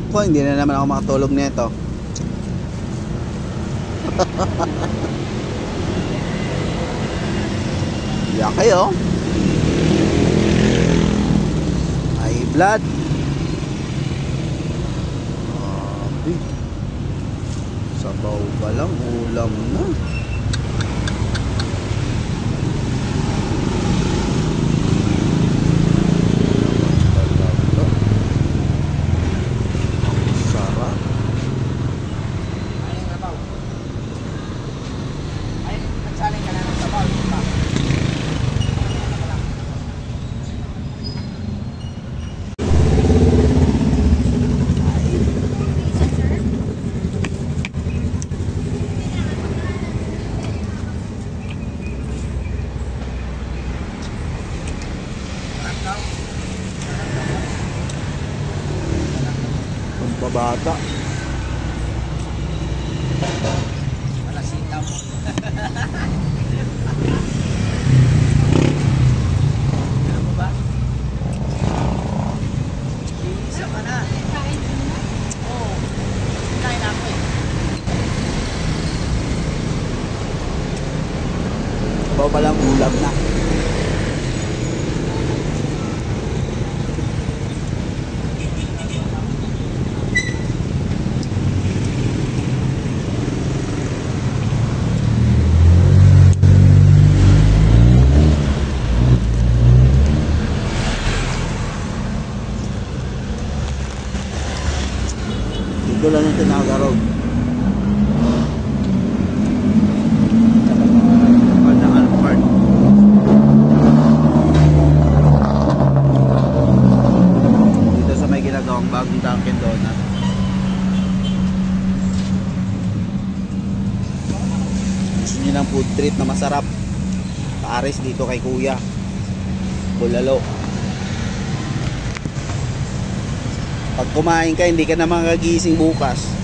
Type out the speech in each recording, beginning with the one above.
Ko, hindi na naman ako makatulog nito. Yan kayo. High blood. Sabaw pa lang, ulam na. Bata. Wala sitaw. Ano mo ba? Isa ka na. Kain mo na? Oo. Kain ako eh. Bawa palang ulam na. Dito lang yung Tinaga Road. Bandang Alpart. Dito sa may ginagawang bagong Dunkin Donut. Gusto nyo ng food treat na masarap, Pares dito kay Kuya Bulalo. Pag kumain ka, hindi ka na makagising bukas.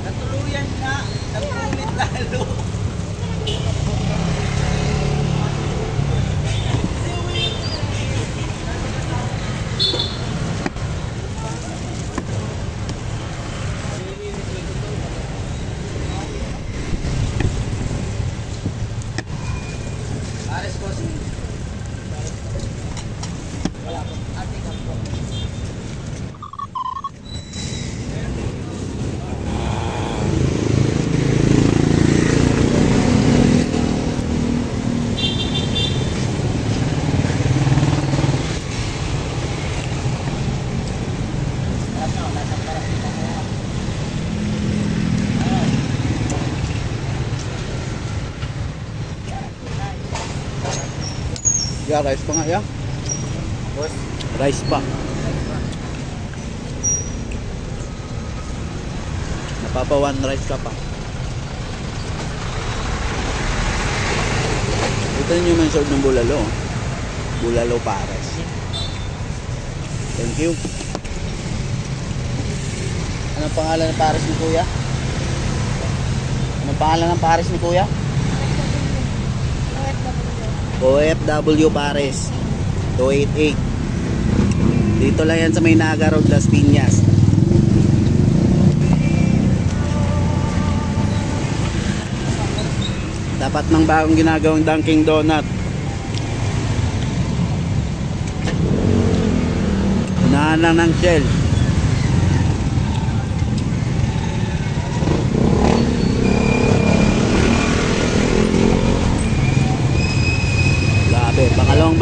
Natuluyan na. Nagulit lalo. Pares ko si wala po. Ate ka po. Ya, rice pa nga ya. Boss, Rice pa. Napapawan rice ka pa. Ito yung mention ng Bulalo. Bulalo Pares. Thank you. Anong pangalan ng Pares ni Kuya? Anong pangalan ng Pares ni Kuya? OFW Pares 288. Dito lang yan sa may Naga Road, Las Piñas. Dapat ng bagong ginagawang Dunkin Donut. Unahan lang ng Shell.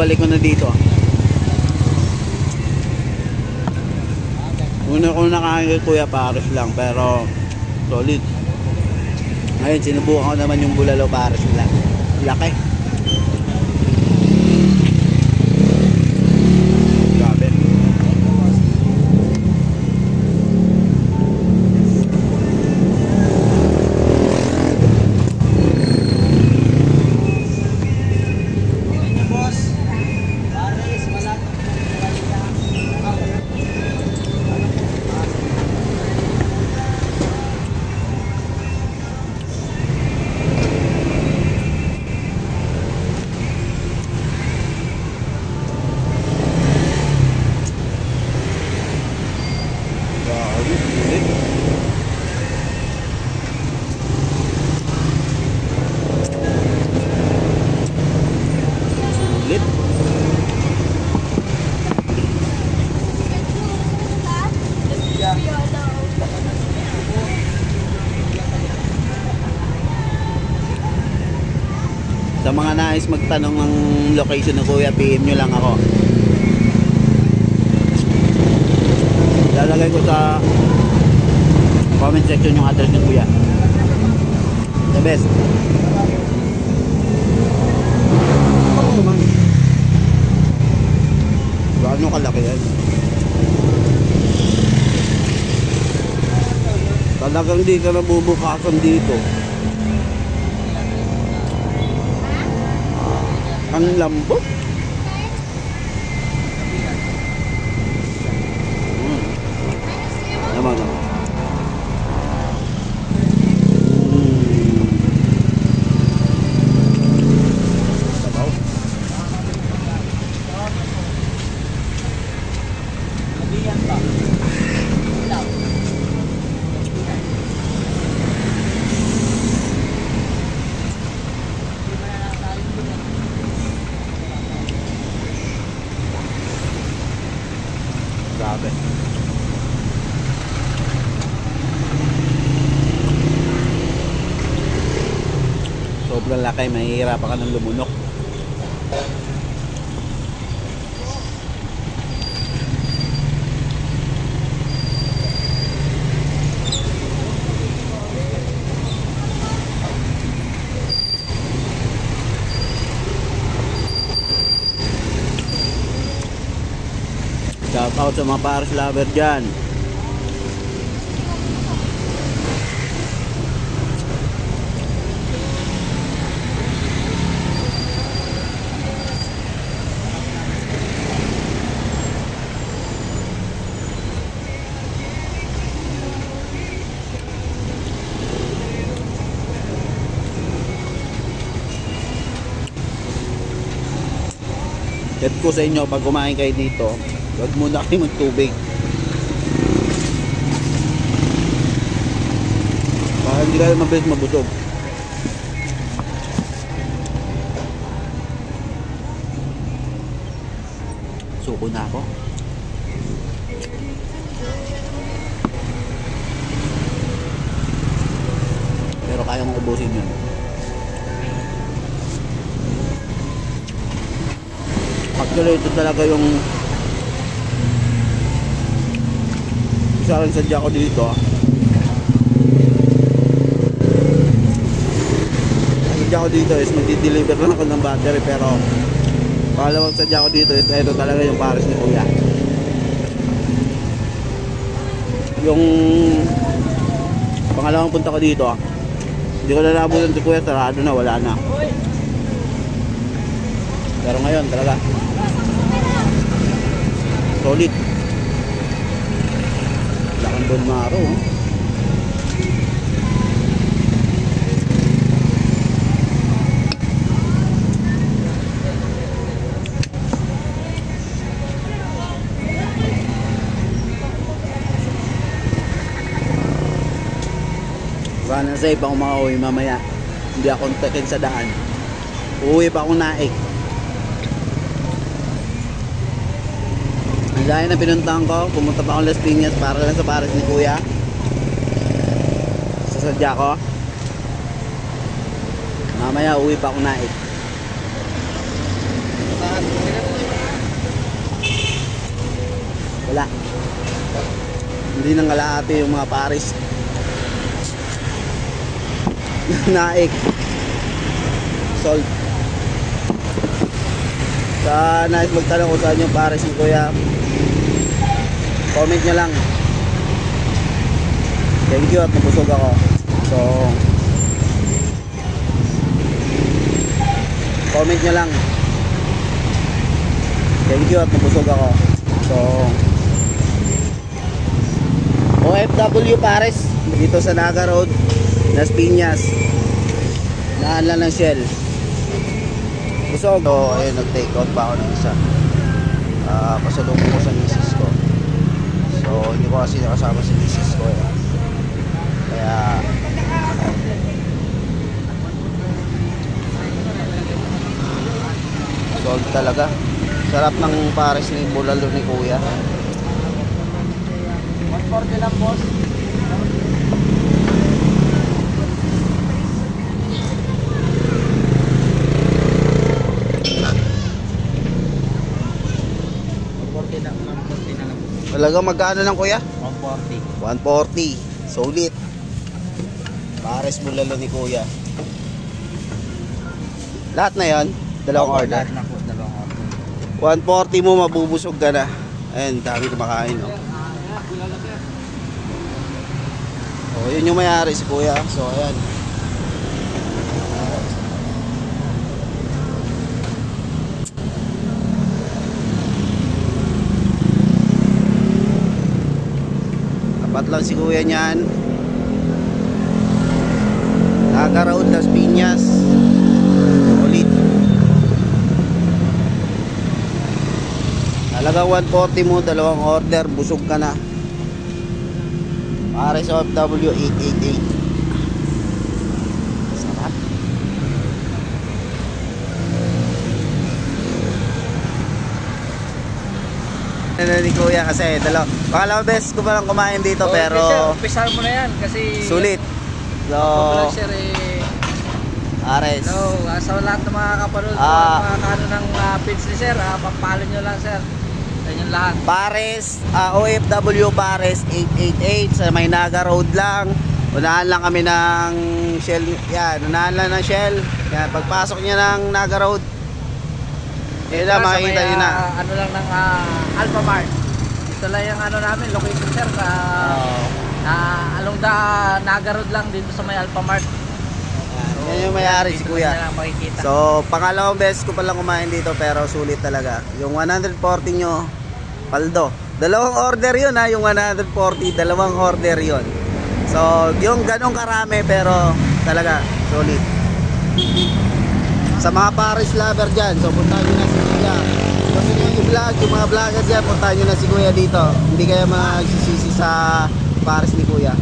balik ko na dito. Una ko nakain kay Kuya Pares lang, pero solid. Ngayon sinubukan ko naman yung Bulalo Pares nila. Laki. Grabe. Boss. Pares, malat. Grabe, sulit. Sulit. Sa mga nais magtanong ng location ng Kuya, PM nyo lang ako. Lalagay ko sa comment section yung address ng Kuya. The best. Gaano kalaki yan? Talagang di ka nabubukasan dito. Ang lambot. Naman naman. Sabaw. Kabiyan pa. Ilaw. Grabe. Sobrang laki, mahihirapan ka ng lumunok. Shout out sa mga Pares lover dyan. Tip ko sa inyo, pag kumain kayo dito, huwag muna kayo magtubig. Para hindi kayo mabilis mabusog. Suko na ako. Pero kaya mong ubusin yun. Actually, ito talaga yung isa rin sadya ko dito. Ang sadya ko dito is magdi-deliver lang ako ng battery, pero pangalawang sadya ko dito is ito talaga yung Pares ni Kuya. Yung pangalawang punta ko dito, hindi ko na nabutan si Kuya, sarado na, wala na. Pero ngayon talaga solid. Lakan Don Maro. Sana safe ako makauwi mamaya. Hindi ako takin sa daan. Uuwi pa akong naik. Ang layo na pinuntahan ko, pumunta pa akong Las Piñas para lang sa Pares ni Kuya. Sasadya ko. Mamaya uwi pa ako naik. Wala. Hindi nang kalahati yung mga pares. Naik. Sold. Sa nais magtanong kung saan yung pares ni Kuya, comment nyo lang. Thank you at nabusog ako. So comment nyo lang. Thank you at nabusog ako. So OFW pares dito sa Naga Road, Las Piñas. Naan lang ng Shell. Busog. So ayun, nag-take out pa ako ng isa. Pasalubong ko sa misis ko. So hindi ko kasi nakasama si misis ko eh. Kaya sold talaga. Sarap ng pares ni bulalo ni Kuya. 140 lang, boss. Talaga magkano lang, Kuya? 140. 140. Solid. Pares bulalo ni Kuya. Lahat na yan? Dalawang order? Lahat na po, dalawang order. 140 mo, mabubusog ka na. Ayun, dami kumakain, no? Oh, yun yung mayari si Kuya. So, ayan. Tapat lang si Kuya niyan. Naga Road, Las Piñas. Ulit. Talaga 140 mo, dalawang order, busog ka na. Pares OFW 888. Sarap. Ni Kuya kasi pangalawang beses ko pa lang kumain dito, pero Umpisahan mo na yan kasi sulit. So, vlog sir Pares. so sa lahat ng mga kapanood mga kano ng page ni sir, papalo nyo lang sir sa inyong lahat. Pares, OFW Pares 888 sa may Naga Road lang. Unahan lang kami ng Shell. Yan, unahan lang ng Shell. Yan, pagpasok niya ng Naga Road, yun na, makikita nyo na. Ano lang ng Alpha Mart. Ito lang yung ano namin, location sir. Along the Naga Road lang dito sa may Alpha Mart. Yan yung mayari si Kuya. Makikita. So, pangalawang beses ko palang kumain dito, pero sulit talaga. Yung 140 nyo, paldo. Dalawang order yun ha, yung 140, dalawang order yun. So, yung ganong karami, pero talaga, sulit. Sa mga Paris lover dyan, so puntahan nyo na si Kuya. Kasi yung i-vlog, yung mga vlogger dyan, puntahan nyo na si Kuya dito. Hindi kayo magsisisi sa Paris ni Kuya.